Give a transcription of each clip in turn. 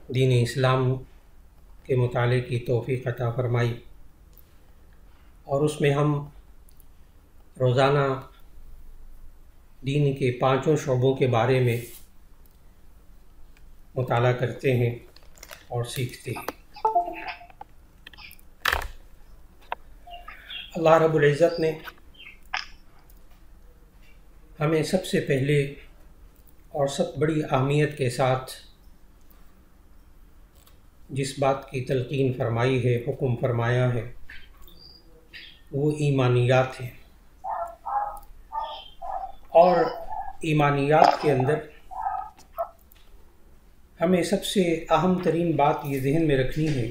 دین اسلام کے مطالعے کی توفیق عطا فرمائی، اور اس میں ہم روزانہ دین کے 5 شعبوں کے بارے میں مطالعہ کرتے ہیں اور سیکھتے ہیں۔ اللہ رب العزت نے ہمیں سب سے پہلے اور سب بڑی اہمیت کے ساتھ جس بات کی تلقین فرمائی ہے، حکم فرمایا ہے، وہ ایمانیات ہیں۔ اور ایمانیات کے اندر ہمیں سب سے اہم ترین بات یہ ذہن میں رکھنی ہے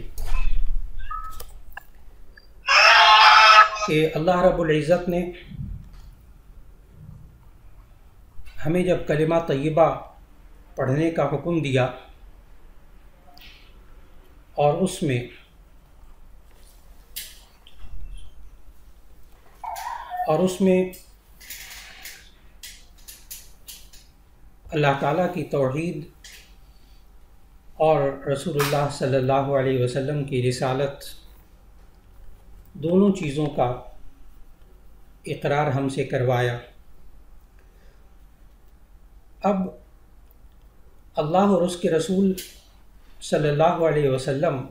کہ اللہ رب العزت نے ہمیں جب کلمہ طیبہ پڑھنے کا حکم دیا اور اس میں اللہ تعالیٰ کی توحید اور رسول اللہ صلی اللہ علیہ وسلم کی رسالت دونوں چیزوں کا اقرار ہم سے کروایا۔ اب اللہ اور اس کے رسول صلی اللہ علیہ وسلم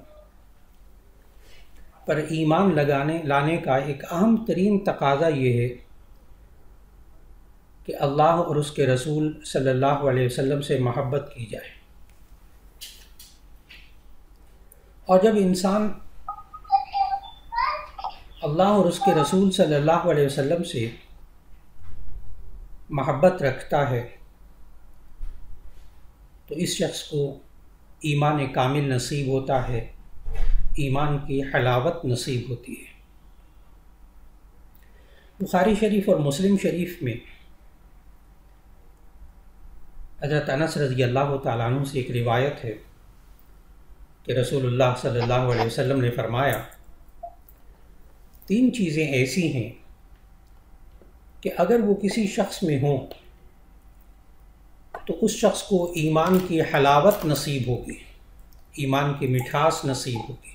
پر ایمان لانے کا ایک اہم ترین تقاضا یہ ہے کہ اللہ اور اس کے رسول صلی اللہ علیہ وسلم سے محبت کی جائے۔ اور جب انسان اللہ اور اس کے رسول صلی اللہ علیہ وسلم سے محبت رکھتا ہے تو اس شخص کو ایمان کامل نصیب ہوتا ہے، ایمان کی حلاوت نصیب ہوتی ہے۔ بخاری شریف اور مسلم شریف میں حضرت انس رضی اللہ تعالیٰ عنہ سے ایک روایت ہے کہ رسول اللہ صلی اللہ علیہ وسلم نے فرمایا، 3 چیزیں ایسی ہیں کہ اگر وہ کسی شخص میں ہوں تو اس شخص کو ایمان کی حلاوت نصیب ہوگی، ایمان کی مٹھاس نصیب ہوگی۔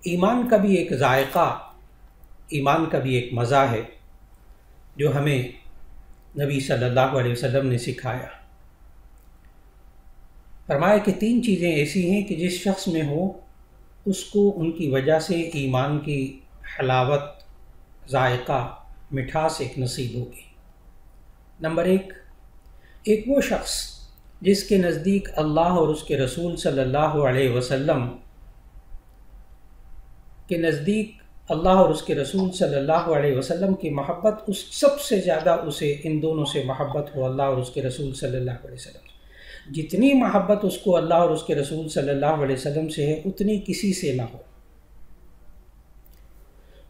ایمان کا بھی ایک ذائقہ، ایمان کا بھی ایک مزہ ہے جو ہمیں نبی صلی اللہ علیہ وسلم نے سکھایا۔ فرمایا کہ 3 چیزیں ایسی ہیں کہ جس شخص میں ہو اس کو ان کی وجہ سے ایمان کی حلاوت، ذائقہ، مٹھاس ایک نصیب ہوگی۔ نمبر 1، ایک وہ شخص جس کے نزدیک اللہ اور اس کے رسول صلی اللہ علیہ وسلم کے نزدیک اللہ اور اس کے رسول صلی اللہ علیہ وسلم کی محبت اس سب سے زیادہ اسے ان دونوں سے محبت ہو، اللہ اور اس کے رسول صلی اللہ علیہ وسلم سے۔ جتنی محبت اس کو اللہ اور اس کے رسول صلی اللہ علیہ وسلم سے ہے اتنی کسی سے نہ ہو۔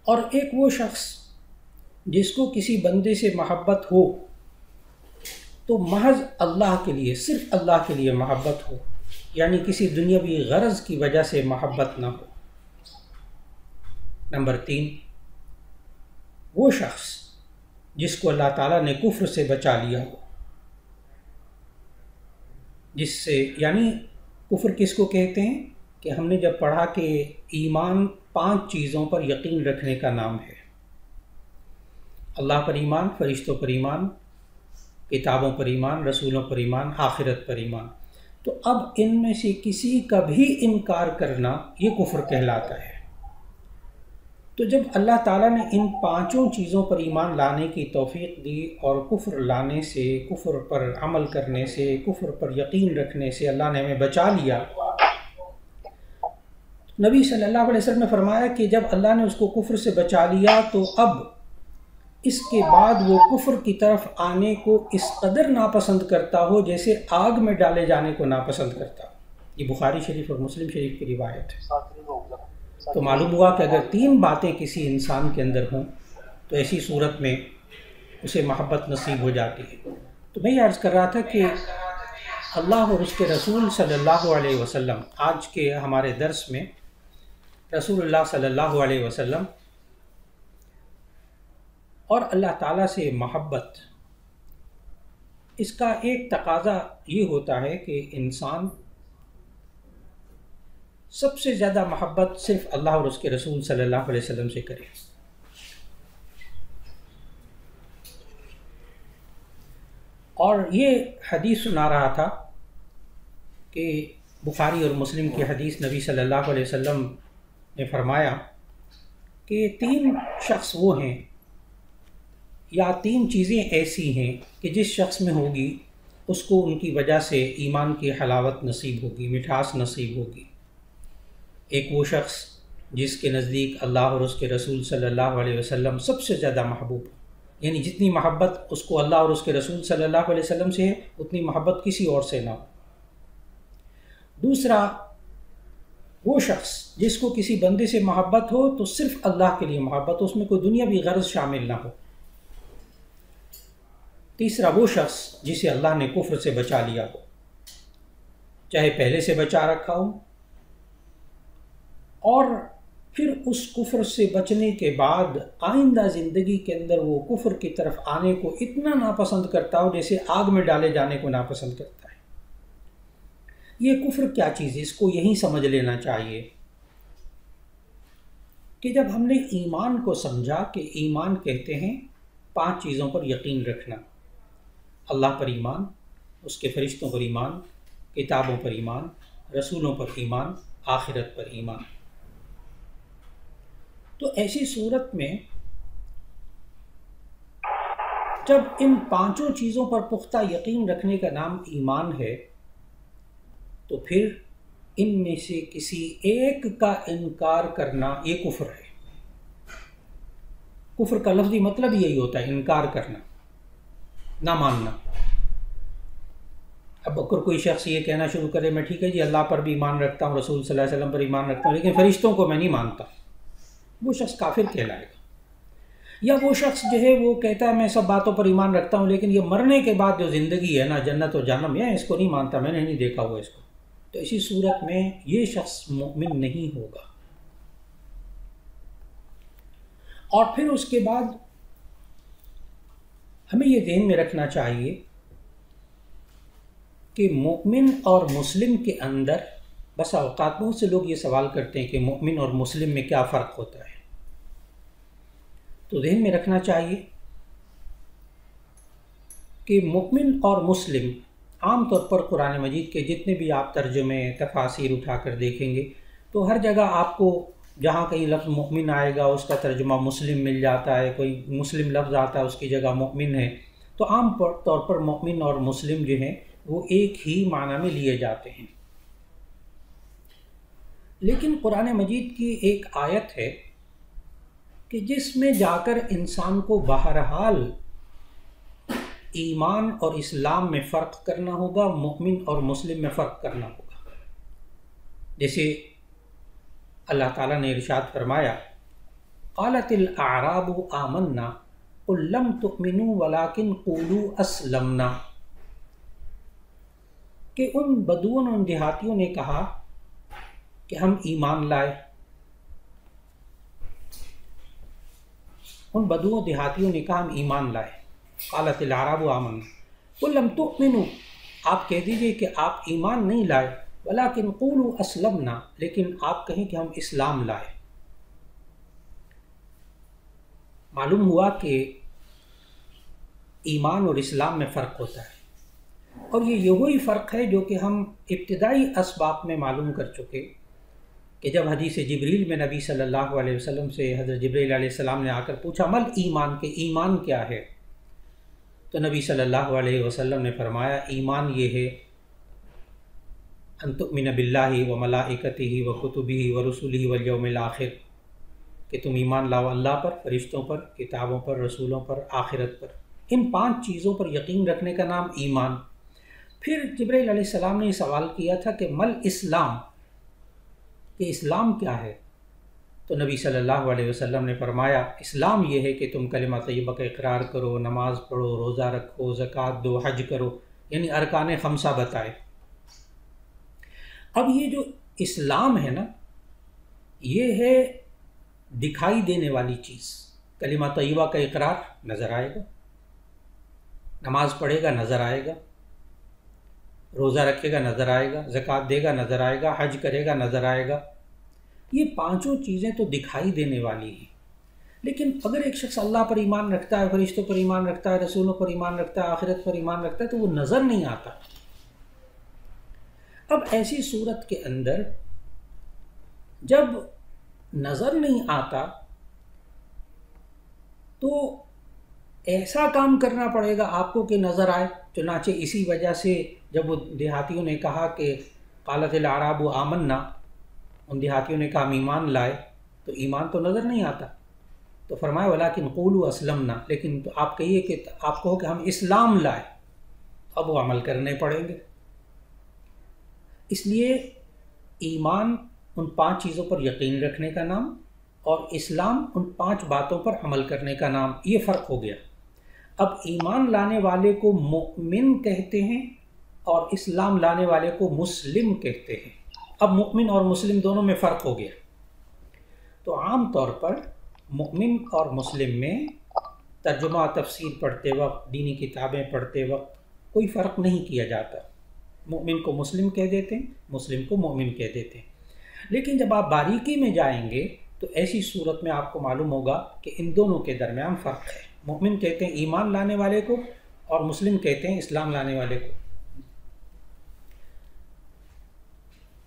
اور ایک وہ شخص جس کو کسی بندے سے محبت ہو تو محض اللہ کے لیے، صرف اللہ کے لیے محبت ہو، یعنی کسی دنیاوی غرض کی وجہ سے محبت نہ ہو۔ نمبر 3، وہ شخص جس کو اللہ تعالیٰ نے کفر سے بچا لیا ہو، جس سے، یعنی کفر کس کو کہتے ہیں کہ ہم نے جب پڑھا کہ ایمان 5 چیزوں پر یقین رکھنے کا نام ہے۔ اللہ پر ایمان، فرشتوں پر ایمان، کتابوں پر ایمان، رسولوں پر ایمان، آخرت پر ایمان۔ تو اب ان میں سے کسی کا بھی انکار کرنا یہ کفر کہلاتا ہے۔ تو جب اللہ تعالیٰ نے ان 5 چیزوں پر ایمان لانے کی توفیق دی اور کفر لانے سے، کفر پر عمل کرنے سے، کفر پر یقین رکھنے سے اللہ نے ہمیں بچا لیا، نبی صلی اللہ علیہ وسلم نے فرمایا کہ جب اللہ نے اس کو کفر سے بچا لیا تو اب اس کے بعد وہ کفر کی طرف آنے کو اس قدر ناپسند کرتا ہو جیسے آگ میں ڈالے جانے کو ناپسند کرتا ہو۔ یہ بخاری شریف اور مسلم شریف کی روایت ہے۔ تو معلوم ہوا کہ اگر 3 باتیں کسی انسان کے اندر ہوں تو ایسی صورت میں اسے محبت نصیب ہو جاتی ہے۔ تو میں یہ عرض کر رہا تھا کہ اللہ اور اس کے رسول صلی اللہ علیہ وسلم، آج کے ہمارے درس میں رسول اللہ صلی اللہ علیہ وسلم اور اللہ تعالیٰ سے محبت، اس کا ایک تقاضا یہ ہوتا ہے کہ انسان سب سے زیادہ محبت صرف اللہ اور اس کے رسول صلی اللہ علیہ وسلم سے کرے۔ اور یہ حدیث سنا رہا تھا کہ بخاری اور مسلم کی حدیث نبی صلی اللہ علیہ وسلم نے فرمایا کہ 3 شخص وہ ہیں یا 3 چیزیں ایسی ہیں کہ جس شخص میں ہوگی اس کو ان کی وجہ سے ایمان کی حلاوت نصیب ہوگی، مٹھاس نصیب ہوگی۔ ایک وہ شخص جس کے نزدیک اللہ اور اس کے رسول صلی اللہ علیہ وسلم سب سے زیادہ محبوب ہو، یعنی جتنی محبت اس کو اللہ اور اس کے رسول صلی اللہ علیہ وسلم سے ہے اتنی محبت کسی اور سے نہ ہو۔ دوسرا وہ شخص جس کو کسی بندے سے محبت ہو تو صرف اللہ کے لیے محبت ہو، اس میں کوئی دنیاوی غرض شامل نہ ہو۔ تیسرا وہ شخص جسے اللہ نے کفر سے بچا لیا ہو، چاہے پہلے سے بچا رکھا ہو، اور پھر اس کفر سے بچنے کے بعد آئندہ زندگی کے اندر وہ کفر کی طرف آنے کو اتنا ناپسند کرتا ہو جیسے آگ میں ڈالے جانے کو ناپسند کرتا ہے۔ یہ کفر کیا چیز ہے، اس کو یہی سمجھ لینا چاہیے کہ جب ہم نے ایمان کو سمجھا کہ ایمان کہتے ہیں 5 چیزوں پر یقین رکھنا، اللہ پر ایمان، اس کے فرشتوں پر ایمان، کتابوں پر ایمان، رسولوں پر ایمان، آخرت پر ایمان۔ تو ایسی صورت میں جب ان 5 چیزوں پر پختہ یقین رکھنے کا نام ایمان ہے تو پھر ان میں سے کسی ایک کا انکار کرنا یہ کفر ہے۔ کفر کا لفظی مطلب یہی ہوتا ہے، انکار کرنا، نہ ماننا۔ اب اگر کوئی شخص یہ کہنا شروع کرے میں ٹھیک ہے جی اللہ پر بھی ایمان رکھتا ہوں، رسول صلی اللہ علیہ وسلم پر ایمان رکھتا ہوں، لیکن فرشتوں کو میں نہیں مانتا، وہ شخص کافر کہلائے گا۔ یا وہ شخص جو ہے وہ کہتا ہے میں سب باتوں پر ایمان رکھتا ہوں لیکن یہ مرنے کے بعد جو زندگی ہے نا، جنت و جہنم، ہے اس کو نہیں مانتا، میں نے نہیں دیکھا ہوا اس کو، تو اسی صورت میں یہ شخص مومن نہیں ہوگا۔ اور پھر اس کے بعد ہمیں یہ ذہن میں رکھنا چاہیے کہ مومن اور مسلم کے اندر بس اوقات بہت سے لوگ یہ سوال کرتے ہیں کہ مومن اور مسلم میں کیا فرق ہوتا ہے، تو ذہن میں رکھنا چاہیے کہ مومن اور مسلم عام طور پر قرآن مجید کے جتنے بھی آپ ترجمے تفاسیر اٹھا کر دیکھیں گے تو ہر جگہ آپ کو جہاں کہیں لفظ مومن آئے گا اس کا ترجمہ مسلم مل جاتا ہے، کوئی مسلم لفظ آتا ہے اس کی جگہ مومن ہے، تو عام طور پر مومن اور مسلم جو ہیں وہ ایک ہی معنی میں لیے جاتے ہیں۔ لیکن قرآن مجید کی ایک آیت ہے کہ جس میں جا کر انسان کو بہرحال ایمان اور اسلام میں فرق کرنا ہوگا، مومن اور مسلم میں فرق کرنا ہوگا۔ جیسے اللہ تعالیٰ نے ارشاد فرمایا قالت الاعراب آمنا قل لم تؤمنوا ولكن قولوا اسلمنا، کہ ان بدوؤں ان دیہاتیوں نے کہا کہ ہم ایمان لائے، ان بدوؤں دیہاتیوں نے کہا ہم ایمان لائے۔ قالت الاعراب آمنا قل لم تؤمنوا، آپ کہہ دیجئے کہ آپ ایمان نہیں لائے، ولكن قولوا اسلمنا، لیکن آپ کہیں کہ ہم اسلام لائے۔ معلوم ہوا کہ ایمان اور اسلام میں فرق ہوتا ہے، اور یہ وہی فرق ہے جو کہ ہم ابتدائی اسباق میں معلوم کر چکے کہ جب حدیث جبریل میں نبی صلی اللہ علیہ وسلم سے حضرت جبریل علیہ السلام نے آ کر پوچھا مل ایمان، کہ ایمان کیا ہے، تو نبی صلی اللہ علیہ وسلم نے فرمایا ایمان یہ ہے ان تؤمن باللہ و ملائکتہ و کتبہ و رسلہ والیوم الآخر، کہ تم ایمان لاؤ اللہ پر، فرشتوں پر، کتابوں پر، رسولوں پر، آخرت پر۔ ان 5 چیزوں پر یقین رکھنے کا نام ایمان۔ پھر جبرائیل علیہ السلام نے یہ سوال کیا تھا کہ مل اسلام، کہ اسلام کیا ہے، تو نبی صلی اللہ علیہ وسلم نے فرمایا اسلام یہ ہے کہ تم کلمہ طیبہ کا اقرار کرو، نماز پڑھو، روزہ رکھو، زکوٰۃ دو، حج کرو، یعنی ارکان 5 بتائے۔ اب یہ جو اسلام ہے نا، یہ ہے دکھائی دینے والی چیز۔ کلمہ طیبہ کا اقرار نظر آئے گا، نماز پڑھے گا نظر آئے گا، روزہ رکھے گا نظر آئے گا، زکوٰۃ دے گا نظر آئے گا، حج کرے گا نظر آئے گا۔ یہ پانچوں چیزیں تو دکھائی دینے والی ہیں، لیکن اگر ایک شخص اللہ پر ایمان رکھتا ہے، فرشتوں پر ایمان رکھتا ہے، رسولوں پر ایمان رکھتا ہے، آخرت پر ایمان رکھتا ہے، تو وہ نظر نہیں آتا۔ اب ایسی صورت کے اندر جب نظر نہیں آتا تو ایسا کام کرنا پڑے گا آپ کو کہ نظر آئے۔ چنانچہ اسی وجہ سے جب وہ دیہاتیوں نے کہا کہ قالت الاعراب آمنا، ان دیہاتیوں نے کہا ہم ایمان لائے، تو ایمان تو نظر نہیں آتا، تو فرمایا ولیکن قولوا اسلمنا، لیکن تو آپ کہیے کہ آپ کہو کہ ہم اسلام لائے، اب وہ عمل کرنے پڑیں گے۔ اس لیے ایمان ان 5 چیزوں پر یقین رکھنے کا نام، اور اسلام ان 5 باتوں پر عمل کرنے کا نام، یہ فرق ہو گیا۔ اب ایمان لانے والے کو مؤمن کہتے ہیں اور اسلام لانے والے کو مسلم کہتے ہیں۔ اب مؤمن اور مسلم دونوں میں فرق ہو گیا۔ تو عام طور پر مؤمن اور مسلم میں ترجمہ تفسیر پڑھتے وقت، دینی کتابیں پڑھتے وقت کوئی فرق نہیں کیا جاتا۔ مؤمن کو مسلم کہہ دیتے ہیں، مسلم کو مؤمن کہہ دیتے ہیں۔ لیکن جب آپ باریکی میں جائیں گے تو ایسی صورت میں آپ کو معلوم ہوگا کہ ان دونوں کے درمیان فرق ہے۔ مؤمن کہتے ہیں ایمان لانے والے کو، اور مسلم کہتے ہیں اسلام لانے والے کو۔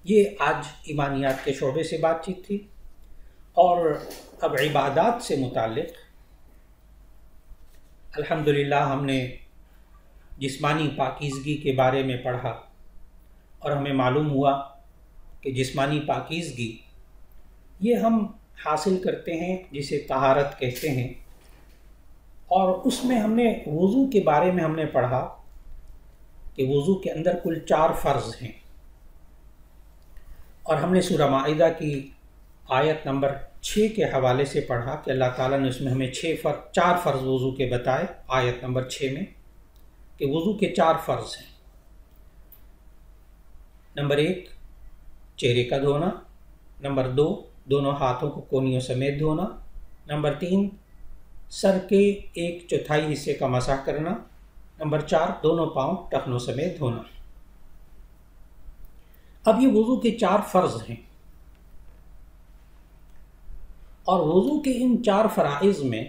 یہ آج ایمانیات کے شعبے سے بات چیت تھی، اور اب عبادات سے متعلق الحمدللہ ہم نے جسمانی پاکیزگی کے بارے میں پڑھا، اور ہمیں معلوم ہوا کہ جسمانی پاکیزگی یہ ہم حاصل کرتے ہیں جسے طہارت کہتے ہیں، اور اس میں ہم نے وضو کے بارے میں ہم نے پڑھا کہ وضو کے اندر کل 4 فرض ہیں، اور ہم نے سورہ مائدہ کی آیت نمبر 6 کے حوالے سے پڑھا کہ اللہ تعالیٰ نے اس میں ہمیں 4 فرض وضو کے بتائے، آیت نمبر 6 میں، کہ وضو کے 4 فرض ہیں۔ نمبر 1 چہرے کا دھونا، نمبر 2 دونوں ہاتھوں کو کونیوں سمیت دھونا، نمبر 3 سر کے 1/4 حصے کا مسح کرنا، نمبر 4 دونوں پاؤں ٹخنوں سمیت دھونا۔ اب یہ وضو کے 4 فرض ہیں، اور وضو کے ان 4 فرائض میں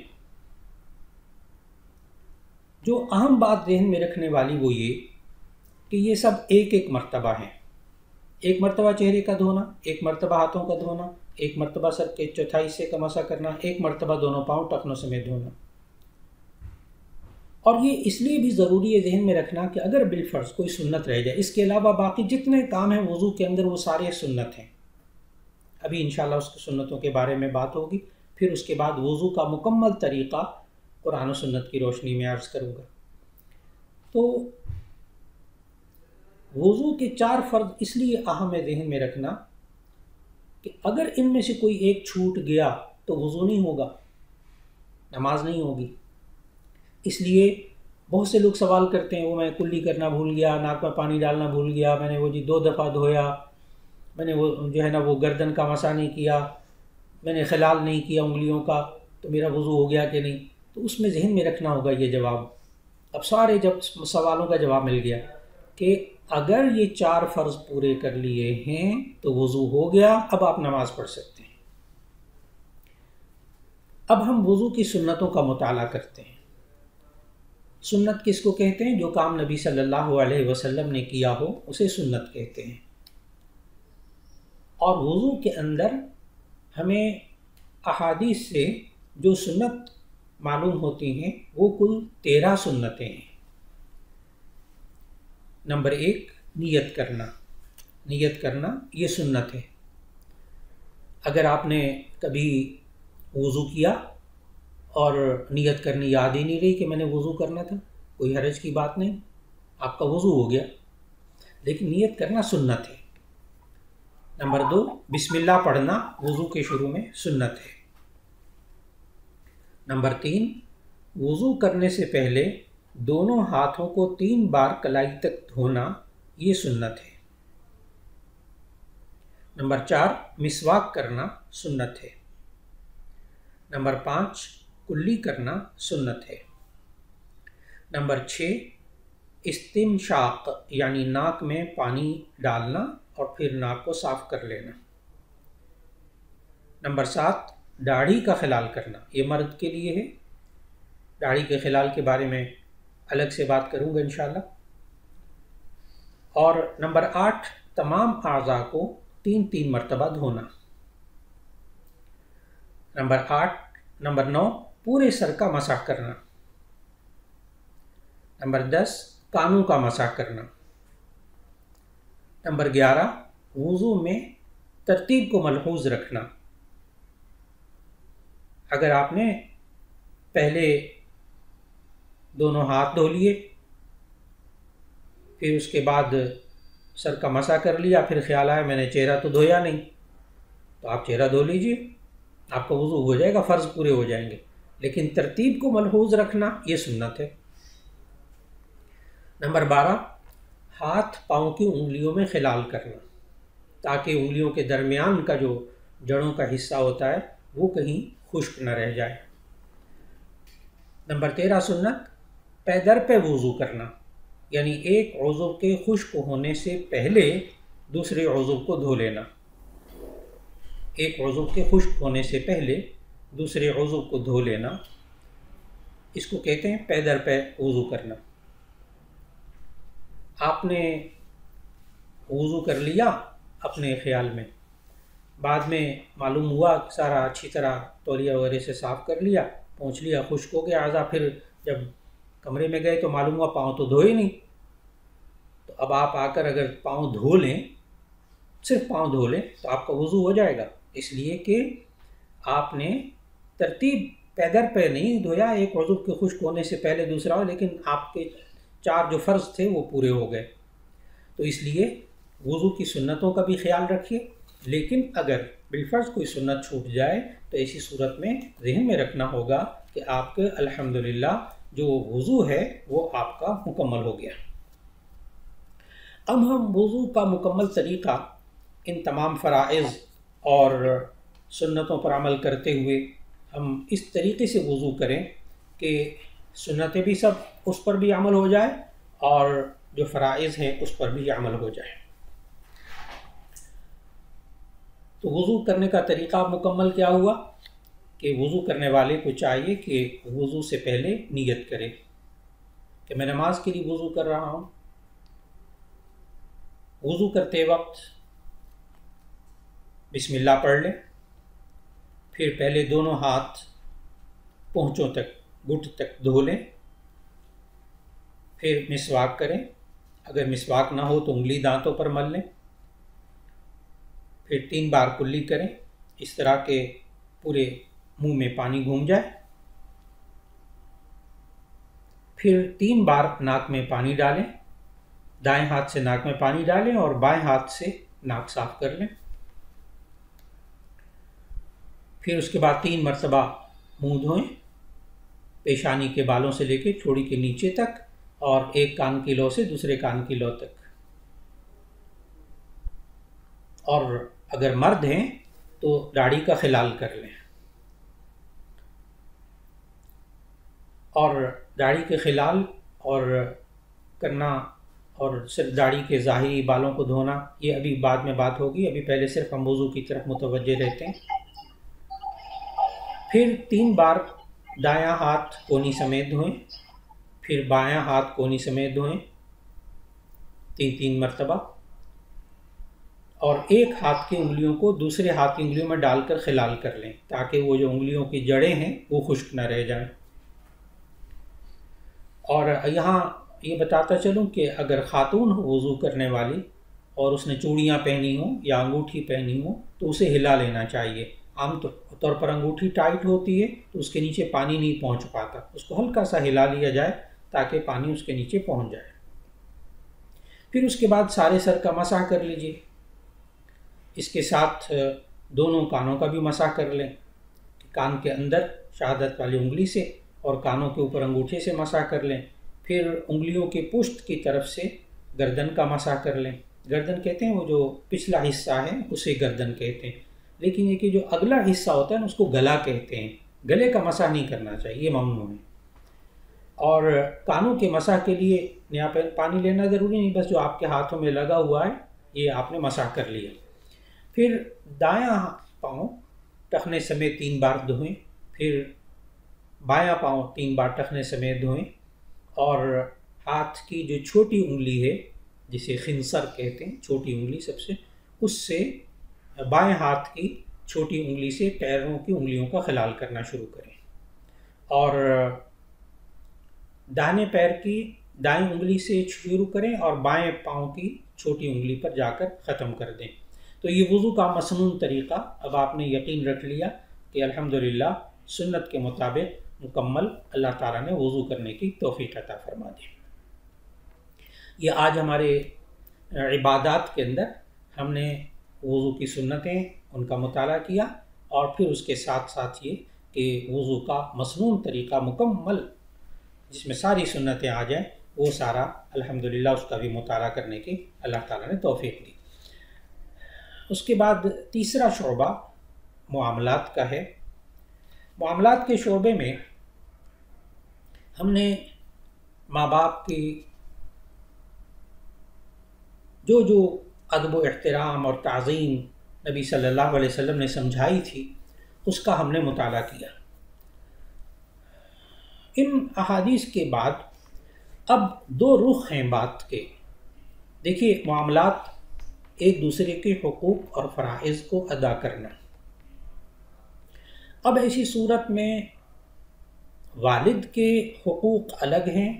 جو اہم بات ذہن میں رکھنے والی وہ یہ کہ یہ سب ایک مرتبہ ہیں۔ ایک مرتبہ چہرے کا دھونا، ایک مرتبہ ہاتھوں کا دھونا، ایک مرتبہ سر کے 1/4 حصے کا مسح کرنا، ایک مرتبہ دونوں پاؤں ٹخنوں سمیت دھونا۔ اور یہ اس لیے بھی ضروری ہے ذہن میں رکھنا کہ اگر بالفرض کوئی سنت رہ جائے، اس کے علاوہ باقی جتنے کام ہیں وضو کے اندر وہ سارے سنت ہیں۔ ابھی انشاءاللہ اس کی سنتوں کے بارے میں بات ہوگی، پھر اس کے بعد وضو کا مکمل طریقہ قرآن و سنت کی روشنی میں عرض کروں گا۔ تو وضو کے 4 فرض اس لیے اہم ہے ذہن میں رکھنا کہ اگر ان میں سے کوئی ایک چھوٹ گیا تو وضو نہیں ہوگا، نماز نہیں ہوگی۔ اس لیے بہت سے لوگ سوال کرتے ہیں وہ میں کلی کرنا بھول گیا، ناک میں پانی ڈالنا بھول گیا، میں نے وہ 2 دفعہ دھویا، میں نے وہ جو ہے نا وہ گردن کا مسح نہیں کیا، میں نے خلال نہیں کیا انگلیوں کا، تو میرا وضو ہو گیا کہ نہیں؟ تو اس میں ذہن میں رکھنا ہوگا یہ جواب۔ اب سارے جب سوالوں کا جواب مل گیا کہ اگر یہ 4 فرض پورے کر لیے ہیں تو وضو ہو گیا، اب آپ نماز پڑھ سکتے ہیں۔ اب ہم وضو کی سنتوں کا مطالعہ کرتے ہیں۔ سنت کس کو کہتے ہیں؟ جو کام نبی صلی اللہ علیہ وسلم نے کیا ہو اسے سنت کہتے ہیں۔ اور وضو کے اندر ہمیں احادیث سے جو سنت معلوم ہوتی ہیں وہ کل 13 سنتیں ہیں۔ نمبر 1 نیت کرنا، نیت کرنا یہ سنت ہے۔ اگر آپ نے کبھی وضو کیا اور نیت کرنی یاد ہی نہیں رہی کہ میں نے وضو کرنا تھا، کوئی حرج کی بات نہیں، آپ کا وضو ہو گیا، لیکن نیت کرنا سنت ہے۔ نمبر 2 بسم اللہ پڑھنا وضو کے شروع میں سنت ہے۔ نمبر 3 وضو کرنے سے پہلے دونوں ہاتھوں کو 3 بار کلائی تک دھونا، یہ سنت ہے۔ نمبر 4 مسواک کرنا سنت ہے۔ نمبر 5 کلی کرنا سنت ہے۔ نمبر 6 استنشاق یعنی ناک میں پانی ڈالنا اور پھر ناک کو صاف کر لینا۔ نمبر 7 داڑھی کا خلال کرنا، یہ مرد کے لیے ہے، داڑھی کے خلال کے بارے میں الگ سے بات کروں گا انشاءاللہ۔ اور نمبر 8 تمام اعضاء کو 3 مرتبہ دھونا۔ نمبر 9 پورے سر کا مسح کرنا۔ نمبر 10 کانوں کا مسح کرنا۔ نمبر 11 وضو میں ترتیب کو ملحوظ رکھنا۔ اگر آپ نے پہلے دونوں ہاتھ دھو لیے، پھر اس کے بعد سر کا مسح کر لیا، پھر خیال آیا میں نے چہرہ تو دھویا نہیں، تو آپ چہرہ دھو لیجئے، آپ کا وضو ہو جائے گا، فرض پورے ہو جائیں گے، لیکن ترتیب کو ملحوظ رکھنا یہ سنت ہے۔ نمبر 12 ہاتھ پاؤں کی انگلیوں میں خلال کرنا، تاکہ انگلیوں کے درمیان کا جو جڑوں کا حصہ ہوتا ہے وہ کہیں خشک نہ رہ جائے۔ نمبر 13 سنت پے در پہ وضو کرنا، یعنی ایک عضو کے خشک ہونے سے پہلے دوسرے عضو کو دھو لینا۔ ایک عضو کے خشک ہونے سے پہلے دوسرے عضو کو دھو لینا، اس کو کہتے ہیں پے در پہ وضو کرنا۔ آپ نے وضو کر لیا اپنے خیال میں، بعد میں معلوم ہوا سارا اچھی طرح تولیہ وغیرہ سے صاف کر لیا، پہنچ لیا، خشک ہو گیا اعضاء، پھر جب کمرے میں گئے تو معلوم ہوا پاؤں تو دھوئے نہیں، تو اب آپ آ کر اگر پاؤں دھو لیں، صرف پاؤں دھو لیں تو آپ کا وضو ہو جائے گا، اس لیے کہ آپ نے ترتیب پے در پہ نہیں دھویا، ایک عضو کے خشک ہونے سے پہلے دوسرا ہو، لیکن آپ کے 4 جو فرض تھے وہ پورے ہو گئے، تو اس لیے وضو کی سنتوں کا بھی خیال رکھیے، لیکن اگر بالفرض کوئی سنت چھوٹ جائے تو ایسی صورت میں ذہن میں رکھنا ہوگا کہ آپ کے الحمدللہ جو وضو ہے وہ آپ کا مکمل ہو گیا۔ اب ہم وضو کا مکمل طریقہ ان تمام فرائض اور سنتوں پر عمل کرتے ہوئے ہم اس طریقے سے وضو کریں کہ سنتیں بھی سب اس پر بھی عمل ہو جائے اور جو فرائض ہیں اس پر بھی عمل ہو جائے۔ تو وضو کرنے کا طریقہ مکمل کیا ہوا کہ وضو کرنے والے کو چاہیے کہ وضو سے پہلے نیت کرے کہ میں نماز کے لیے وضو کر رہا ہوں۔ وضو کرتے وقت بسم اللہ پڑھ لیں، پھر پہلے دونوں ہاتھ پونچھوں تک گھٹ تک دھو لیں، پھر مسواک کریں، اگر مسواک نہ ہو تو انگلی دانتوں پر مل لیں، پھر 3 بار کلی کریں، اس طرح کہ پورے منہ میں پانی گھوم جائے، پھر 3 بار ناک میں پانی ڈالیں، دائیں ہاتھ سے ناک میں پانی ڈالیں اور بائیں ہاتھ سے ناک صاف کر لیں، پھر اس کے بعد 3 مرتبہ منہ دھوئیں، پیشانی کے بالوں سے لے کے چوڑی کے نیچے تک اور ایک کان کی لو سے دوسرے کان کی لو تک، اور اگر مرد ہیں تو داڑھی کا خلال کر لیں، اور داڑھی کے خلال اور کرنا اور صرف داڑھی کے ظاہری بالوں کو دھونا یہ ابھی بعد میں بات ہوگی، ابھی پہلے صرف ہم وضو کی طرف متوجہ رہتے ہیں۔ پھر 3 بار دایاں ہاتھ کونی سمیت دھوئیں، پھر بایاں ہاتھ کونی سمیت دھوئیں 3 مرتبہ، اور ایک ہاتھ کی انگلیوں کو دوسرے ہاتھ کی انگلیوں میں ڈال کر خلال کر لیں تاکہ وہ جو انگلیوں کی جڑیں ہیں وہ خشک نہ رہ جائیں۔ اور یہاں یہ بتاتا چلوں کہ اگر خاتون ہو وضو کرنے والی اور اس نے چوڑیاں پہنی ہوں یا انگوٹھی پہنی ہوں تو اسے ہلا لینا چاہیے۔ عام طور پر انگوٹھی ٹائٹ ہوتی ہے تو اس کے نیچے پانی نہیں پہنچ پاتا، اس کو ہلکا سا ہلا لیا جائے تاکہ پانی اس کے نیچے پہنچ جائے۔ پھر اس کے بعد سارے سر کا مسح کر لیجئے، اس کے ساتھ دونوں کانوں کا بھی مسح کر لیں، کان کے اندر شہادت والی انگلی سے اور کانوں کے اوپر انگوٹھے سے مسح کر لیں، پھر انگلیوں کے پشت کی طرف سے گردن کا مسح کر لیں۔ گردن کہتے ہیں وہ جو پچھلا حصہ ہے اسے گردن کہتے ہیں، لیکن یہ کہ جو اگلا حصہ ہوتا ہے نا اس کو گلا کہتے ہیں، گلے کا مسح نہیں کرنا چاہیے، یہ ممنوع ہے۔ اور کانوں کے مسح کے لیے نیا پانی لینا ضروری نہیں، بس جو آپ کے ہاتھوں میں لگا ہوا ہے یہ آپ نے مسح کر لیا۔ پھر دایاں پاؤں ٹخنے سمیت 3 بار دھوئیں، پھر بایاں پاؤں 3 بار ٹخنے سمیت دھوئیں، اور ہاتھ کی جو چھوٹی انگلی ہے جسے خنصر کہتے ہیں، چھوٹی انگلی سب سے، اس سے بائیں ہاتھ کی چھوٹی انگلی سے پیروں کی انگلیوں کا خلال کرنا شروع کریں، اور داہنے پیر کی دائیں انگلی سے شروع کریں اور بائیں پاؤں کی چھوٹی انگلی پر جا کر ختم کر دیں۔ تو یہ وضو کا مسنون طریقہ اب آپ نے یقین رکھ لیا کہ الحمدللہ سنت کے مطابق مکمل اللہ تعالیٰ نے وضو کرنے کی توفیق عطا فرما دی۔ یہ آج ہمارے عبادات کے اندر ہم نے وضو کی سنتیں ان کا مطالعہ کیا، اور پھر اس کے ساتھ ساتھ یہ کہ وضو کا مسنون طریقہ مکمل جس میں ساری سنتیں آ جائیں وہ سارا الحمدللہ اس کا بھی مطالعہ کرنے کی اللہ تعالیٰ نے توفیق دی۔ اس کے بعد تیسرا شعبہ معاملات کا ہے۔ معاملات کے شعبے میں ہم نے ماں باپ کی جو ادب و احترام اور تعظیم نبی صلی اللہ علیہ وسلم نے سمجھائی تھی اس کا ہم نے مطالعہ کیا۔ ان احادیث کے بعد اب 2 رخ ہیں بات کے۔ دیکھیے، معاملات ایک دوسرے کے حقوق اور فرائض کو ادا کرنا۔ اب ایسی صورت میں والد کے حقوق الگ ہیں،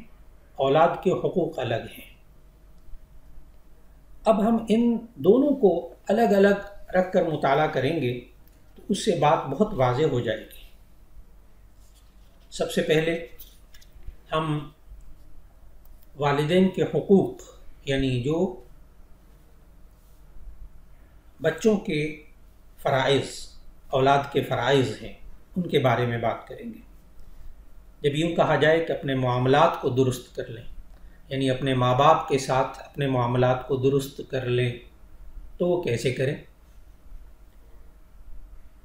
اولاد کے حقوق الگ ہیں۔ اب ہم ان دونوں کو الگ الگ رکھ کر مطالعہ کریں گے تو اس سے بات بہت واضح ہو جائے گی۔ سب سے پہلے ہم والدین کے حقوق، یعنی جو بچوں کے فرائض، اولاد کے فرائض ہیں، ان کے بارے میں بات کریں گے۔ جب یوں کہا جائے کہ اپنے معاملات کو درست کر لیں، یعنی اپنے ماں باپ کے ساتھ اپنے معاملات کو درست کر لیں، تو وہ کیسے کریں؟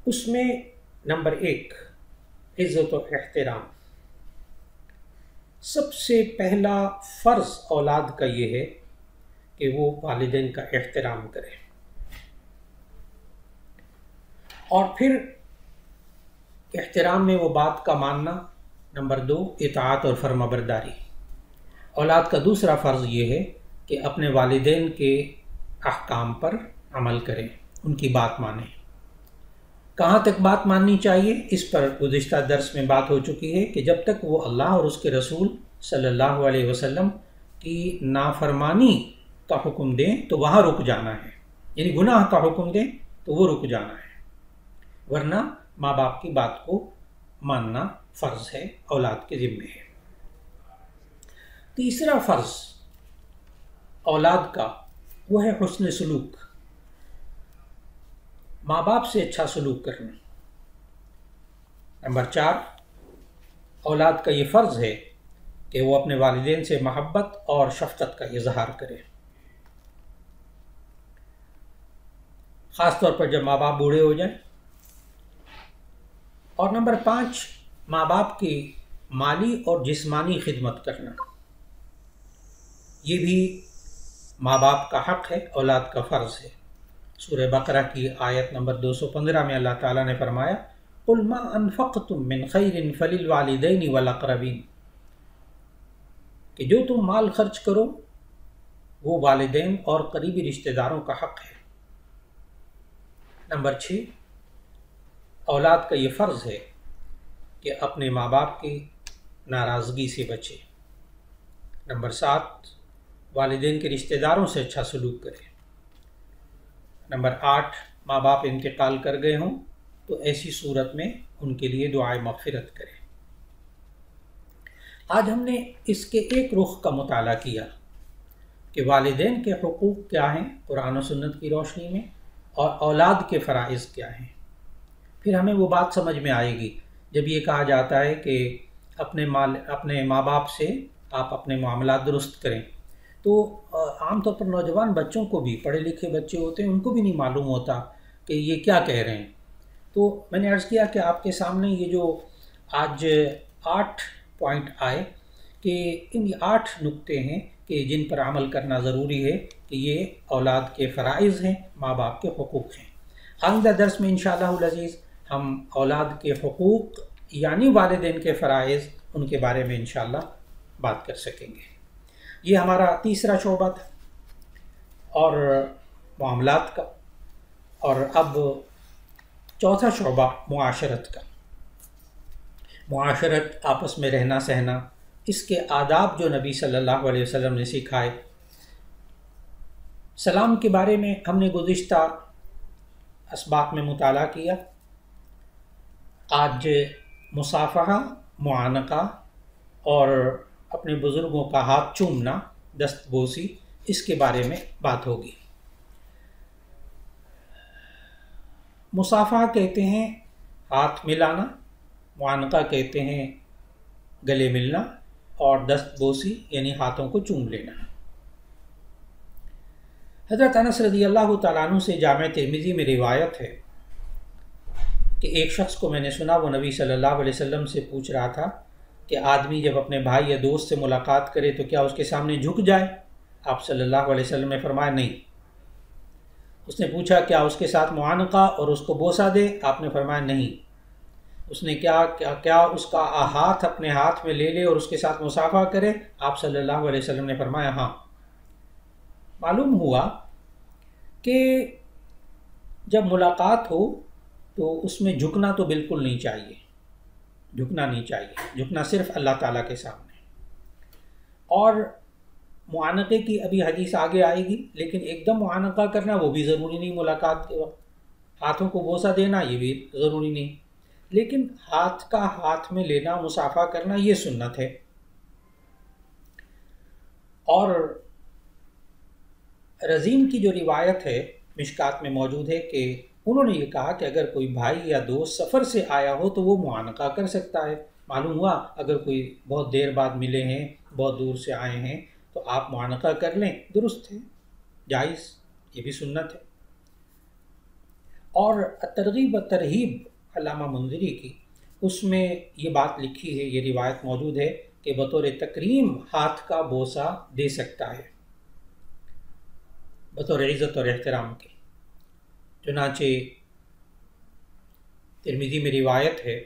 اس میں نمبر 1 عزت و احترام۔ سب سے پہلا فرض اولاد کا یہ ہے کہ وہ والدین کا احترام کرے، اور پھر احترام میں وہ بات کا ماننا۔ نمبر 2 اطاعت اور فرما برداری۔ اولاد کا دوسرا فرض یہ ہے کہ اپنے والدین کے احکام پر عمل کریں، ان کی بات مانیں۔ کہاں تک بات ماننی چاہیے؟ اس پر گزشتہ درس میں بات ہو چکی ہے کہ جب تک وہ اللہ اور اس کے رسول صلی اللہ علیہ وسلم کی نافرمانی کا حکم دیں تو وہاں رک جانا ہے، یعنی گناہ کا حکم دیں تو وہ رک جانا ہے، ورنہ ماں باپ کی بات کو ماننا فرض ہے، اولاد کے ذمے ہے۔ تیسرا فرض اولاد کا وہ ہے حسن سلوک، ماں باپ سے اچھا سلوک کرنا۔ نمبر 4 اولاد کا یہ فرض ہے کہ وہ اپنے والدین سے محبت اور شفقت کا اظہار کرے، خاص طور پر جب ماں باپ بوڑھے ہو جائیں۔ اور نمبر 5 ماں باپ کی مالی اور جسمانی خدمت کرنا، یہ بھی ماں باپ کا حق ہے، اولاد کا فرض ہے۔ سورہ بقرہ کی آیت نمبر 215 میں اللہ تعالیٰ نے فرمایا قُلْ مَا أَنفَقْتُم مِّن خَيْرٍ فَلِلْوَالِدَيْنِ وَالْأَقْرَبِينَ، کہ جو تم مال خرچ کرو وہ والدین اور قریبی رشتہ داروں کا حق ہے۔ نمبر 6 اولاد کا یہ فرض ہے کہ اپنے ماں باپ کی ناراضگی سے بچے۔ نمبر 7 والدین کے رشتہ داروں سے اچھا سلوک کرے۔ نمبر 8 ماں باپ انتقال کر گئے ہوں تو ایسی صورت میں ان کے لیے دعائے مغفرت کرے۔ آج ہم نے اس کے ایک رخ کا مطالعہ کیا کہ والدین کے حقوق کیا ہیں قرآن و سنت کی روشنی میں، اور اولاد کے فرائض کیا ہیں۔ پھر ہمیں وہ بات سمجھ میں آئے گی جب یہ کہا جاتا ہے کہ اپنے ماں باپ سے آپ اپنے معاملات درست کریں، تو عام طور پر نوجوان بچوں کو بھی، پڑھے لکھے بچے ہوتے ہیں، ان کو بھی نہیں معلوم ہوتا کہ یہ کیا کہہ رہے ہیں۔ تو میں نے عرض کیا کہ آپ کے سامنے یہ جو آج 8 پوائنٹ آئے، کہ ان 8 نقطے ہیں کہ جن پر عمل کرنا ضروری ہے کہ یہ اولاد کے فرائض ہیں، ماں باپ کے حقوق ہیں۔ آئندہ درس میں انشاءاللہ العزیز ہم اولاد کے حقوق یعنی والدین کے فرائض ان کے بارے میں انشاءاللہ بات کر سکیں گے۔ یہ ہمارا تیسرا شعبہ تھا اور معاملات کا، اور اب چوتھا شعبہ معاشرت کا۔ معاشرت، آپس میں رہنا سہنا، اس کے آداب جو نبی صلی اللہ علیہ وسلم نے سکھائے۔ سلام کے بارے میں ہم نے گزشتہ اسباق میں مطالعہ کیا۔ آج مصافحہ، معانقہ اور اپنے بزرگوں کا ہاتھ چومنا، دست بوسی، اس کے بارے میں بات ہوگی۔ مصافحہ کہتے ہیں ہاتھ ملانا، معانقہ کہتے ہیں گلے ملنا، اور دست بوسی یعنی ہاتھوں کو چوم لینا۔ حضرت انس رضی اللہ تعالیٰ عنہ سے جامع ترمذی میں روایت ہے کہ ایک شخص کو میں نے سنا، وہ نبی صلی اللہ علیہ وسلم سے پوچھ رہا تھا کہ آدمی جب اپنے بھائی یا دوست سے ملاقات کرے تو کیا اس کے سامنے جھک جائے؟ آپ صلی اللہ علیہ وسلم نے فرمایا نہیں۔ اس نے پوچھا کیا اس کے ساتھ معانقہ اور اس کو بوسہ دے؟ آپ نے فرمایا نہیں۔ اس نے کیا اس کا ہاتھ اپنے ہاتھ میں لے لے اور اس کے ساتھ مصافحہ کرے؟ آپ صلی اللہ علیہ وسلم نے فرمایا ہاں۔ معلوم ہوا کہ جب ملاقات ہو تو اس میں جھکنا تو بالکل نہیں چاہیے، جھکنا نہیں چاہیے، جھکنا صرف اللہ تعالیٰ کے سامنے۔ اور معانقے کی ابھی حدیث آگے آئے گی، لیکن ایک دم معانقہ کرنا وہ بھی ضروری نہیں، ملاقات کے وقت ہاتھوں کو بوسہ دینا یہ بھی ضروری نہیں، لیکن ہاتھ کا ہاتھ میں لینا، مصافحہ کرنا یہ سنت ہے۔ اور رزین کی جو روایت ہے مشکات میں موجود ہے کہ انہوں نے یہ کہا کہ اگر کوئی بھائی یا دوست سفر سے آیا ہو تو وہ معانقہ کر سکتا ہے۔ معلوم ہوا اگر کوئی بہت دیر بعد ملے ہیں، بہت دور سے آئے ہیں، تو آپ معانقہ کر لیں، درست ہے، جائز، یہ بھی سنت ہے۔ اور ترغیب و ترہیب علامہ منذری کی، اس میں یہ بات لکھی ہے، یہ روایت موجود ہے کہ بطور تکریم ہاتھ کا بوسہ دے سکتا ہے، بطور عزت اور احترام کے۔ چنانچہ ترمذی میں روایت ہے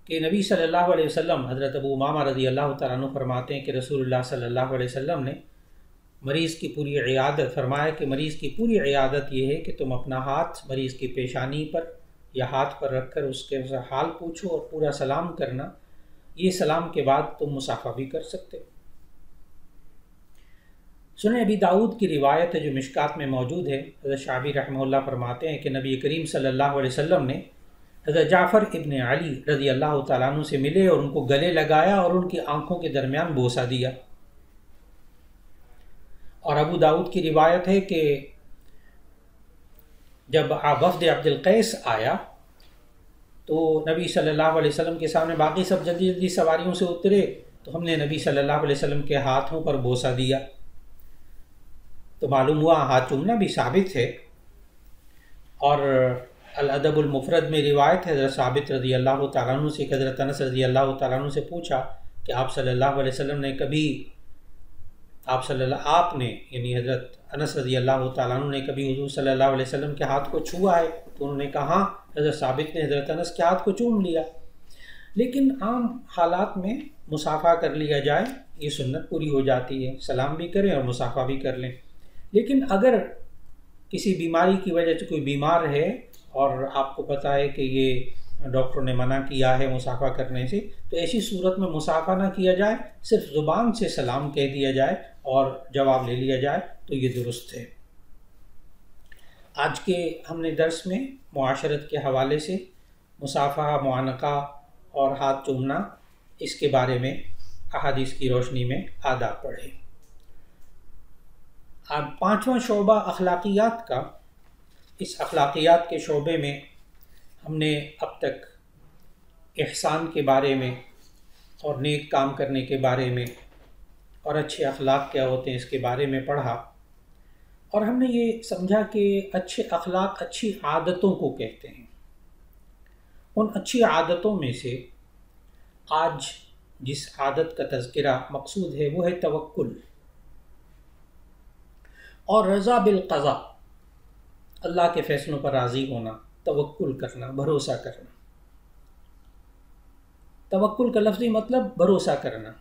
کہ نبی صلی اللہ علیہ وسلم، حضرت ابو امامہ رضی اللہ تعالیٰ عنہ فرماتے ہیں کہ رسول اللہ صلی اللہ علیہ وسلم نے مریض کی پوری عیادت، فرمایا کہ مریض کی پوری عیادت یہ ہے کہ تم اپنا ہاتھ مریض کی پیشانی پر یا ہاتھ پر رکھ کر اس کے حال پوچھو اور پورا سلام کرنا۔ یہ سلام کے بعد تم مصافحہ بھی کر سکتے ہو۔ سنن ابی داؤد کی روایت ہے جو مشکات میں موجود ہے، حضرت شعبی رحمہ اللہ فرماتے ہیں کہ نبی کریم صلی اللہ علیہ وسلم نے حضرت جعفر ابن علی رضی اللہ تعالیٰ عنہ سے ملے اور ان کو گلے لگایا اور ان کی آنکھوں کے درمیان بوسہ دیا۔ اور ابو داؤد کی روایت ہے کہ جب وفد عبد القیس آیا تو نبی صلی اللہ علیہ وسلم کے سامنے باقی سب جلدی جلدی سواریوں سے اترے تو ہم نے نبی صلی اللہ علیہ وسلم کے ہاتھوں پر بوسہ دیا۔ تو معلوم ہوا ہاتھ چومنا بھی ثابت ہے۔ اور الادب المفرد میں روایت ہے حضرت ثابت رضی اللہ تعالیٰ عنہ سے کہ حضرت انس رضی اللہ تعالیٰ عنہ سے پوچھا کہ آپ صلی اللہ علیہ وسلم نے کبھی آپ نے یعنی حضرت انس رضی اللہ تعالیٰ عنہ نے کبھی حضور صلی اللہ علیہ وسلم کے ہاتھ کو چھوا ہے؟ تو انہوں نے کہا ہاں، حضرت ثابت نے حضرت انس کے ہاتھ کو چوم لیا۔ لیکن عام حالات میں مصافحہ کر لیا جائے، یہ سنت پوری ہو جاتی ہے، سلام بھی کریں اور مصافحہ بھی کر لیں۔ لیکن اگر کسی بیماری کی وجہ سے کوئی بیمار ہے اور آپ کو پتہ ہے کہ یہ ڈاکٹر نے منع کیا ہے مصافحہ کرنے سے، تو ایسی صورت میں مصافحہ نہ کیا جائے، صرف زبان سے سلام کہہ دیا جائے اور جواب لے لیا جائے تو یہ درست ہے۔ آج کے ہم نے درس میں معاشرت کے حوالے سے مصافحہ، معانقہ اور ہاتھ چومنا، اس کے بارے میں احادیث کی روشنی میں آداب پڑھے۔ اب پانچواں شعبہ اخلاقیات کا۔ اس اخلاقیات کے شعبے میں ہم نے اب تک احسان کے بارے میں اور نیک کام کرنے کے بارے میں اور اچھے اخلاق کیا ہوتے ہیں اس کے بارے میں پڑھا، اور ہم نے یہ سمجھا کہ اچھے اخلاق اچھی عادتوں کو کہتے ہیں۔ ان اچھی عادتوں میں سے آج جس عادت کا تذکرہ مقصود ہے وہ ہے توکل اور رضا بالقضاء، اللہ کے فیصلوں پر راضی ہونا، توکل کرنا، بھروسہ کرنا۔ توکل کا لفظی مطلب بھروسہ کرنا،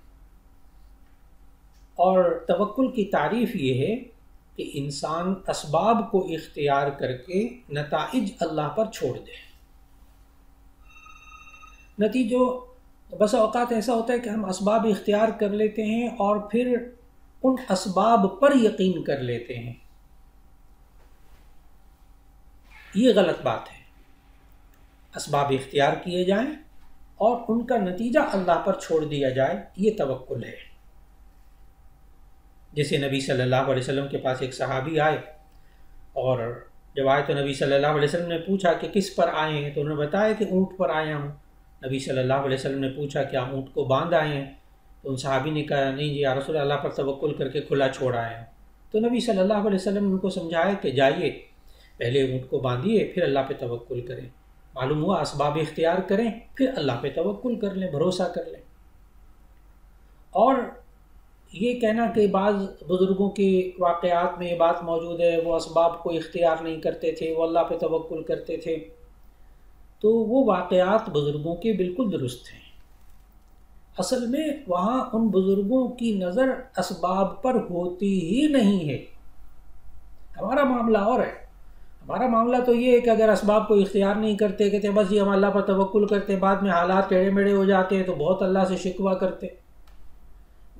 اور توکل کی تعریف یہ ہے کہ انسان اسباب کو اختیار کر کے نتائج اللہ پر چھوڑ دے۔ نتیجوں بسا اوقات ایسا ہوتا ہے کہ ہم اسباب اختیار کر لیتے ہیں اور پھر ان اسباب پر یقین کر لیتے ہیں، یہ غلط بات ہے۔ اسباب اختیار کیے جائیں اور ان کا نتیجہ اللہ پر چھوڑ دیا جائے، یہ توکل ہے۔ جیسے نبی صلی اللہ علیہ وسلم کے پاس ایک صحابی آئے، اور جب آئے تو نبی صلی اللہ علیہ وسلم نے پوچھا کہ کس پر آئے ہیں، تو انہوں نے بتایا کہ اونٹ پر آیا ہوں۔ نبی صلی اللہ علیہ وسلم نے پوچھا کیا اونٹ کو باندھ آئے ہیں؟ تو ان صحابی نے کہا نہیں جی یا رسول اللہ پر توکل کر کے کھلا چھوڑ آئے ہیں۔ تو نبی صلی اللہ علیہ وسلم نے ان کو سمجھایا کہ جائیے پہلے اونٹ کو باندھیے پھر اللہ پہ توکل کریں۔ معلوم ہوا اسباب اختیار کریں پھر اللہ پہ توکل کر لیں، بھروسہ کر لیں۔ اور یہ کہنا کہ بعض بزرگوں کے واقعات میں یہ بات موجود ہے وہ اسباب کو اختیار نہیں کرتے تھے، وہ اللہ پہ توکل کرتے تھے، تو وہ واقعات بزرگوں کے بالکل درست ہیں۔ اصل میں وہاں ان بزرگوں کی نظر اسباب پر ہوتی ہی نہیں ہے۔ ہمارا معاملہ اور ہے، ہمارا معاملہ تو یہ ہے کہ اگر اسباب کو اختیار نہیں کرتے، کہتے ہیں بس یہ ہم اللہ پر توکل کرتے، بعد میں حالات ٹیڑے میڑے ہو جاتے ہیں تو بہت اللہ سے شکوہ کرتے۔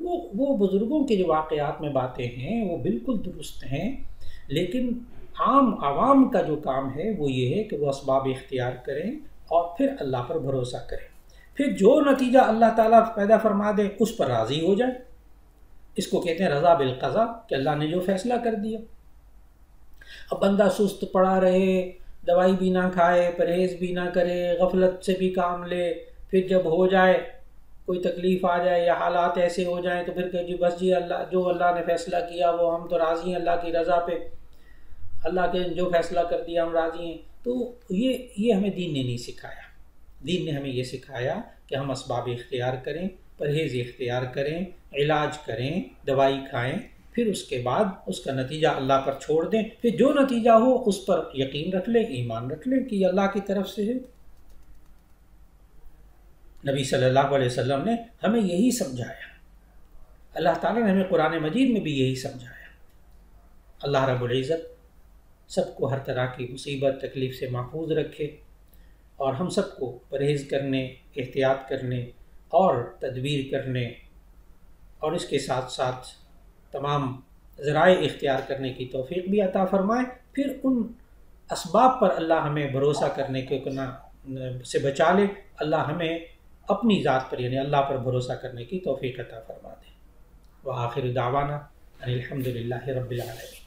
وہ بزرگوں کے جو واقعات میں باتیں ہیں وہ بالکل درست ہیں، لیکن عام عوام کا جو کام ہے وہ یہ ہے کہ وہ اسباب اختیار کریں اور پھر اللہ پر بھروسہ کریں، پھر جو نتیجہ اللہ تعالیٰ پیدا فرما دے اس پر راضی ہو جائے۔ اس کو کہتے ہیں رضا بالقضاء، کہ اللہ نے جو فیصلہ کر دیا۔ اب بندہ سست پڑا رہے، دوائی بھی نہ کھائے، پرہیز بھی نہ کرے، غفلت سے بھی کام لے، پھر جب ہو جائے کوئی تکلیف آ جائے یا حالات ایسے ہو جائیں تو پھر کہ جی بس جی اللہ جو اللہ نے فیصلہ کیا وہ ہم تو راضی ہیں، اللہ کی رضا پہ، اللہ کے جو فیصلہ کر دیا ہم راضی ہیں۔ تو یہ ہمیں دین نے نہیں سکھایا۔ دین نے ہمیں یہ سکھایا کہ ہم اسباب اختیار کریں، پرہیز اختیار کریں، علاج کریں، دوائی کھائیں، پھر اس کے بعد اس کا نتیجہ اللہ پر چھوڑ دیں، پھر جو نتیجہ ہو اس پر یقین رکھ لیں، ایمان رکھ لیں کہ یہ اللہ کی طرف سے ہے۔ نبی صلی اللہ علیہ وسلم نے ہمیں یہی سمجھایا، اللہ تعالیٰ نے ہمیں قرآن مجید میں بھی یہی سمجھایا۔ اللہ رب العزت سب کو ہر طرح کی مصیبت تکلیف سے محفوظ رکھے، اور ہم سب کو پرہیز کرنے، احتیاط کرنے اور تدبیر کرنے، اور اس کے ساتھ ساتھ تمام ذرائع اختیار کرنے کی توفیق بھی عطا فرمائے۔ پھر ان اسباب پر اللہ ہمیں بھروسہ کرنے کے سے بچا لے، اللہ ہمیں اپنی ذات پر یعنی اللہ پر بھروسہ کرنے کی توفیق عطا فرما دے۔ وآخر دعوانا ان الحمد للہ رب العالمین۔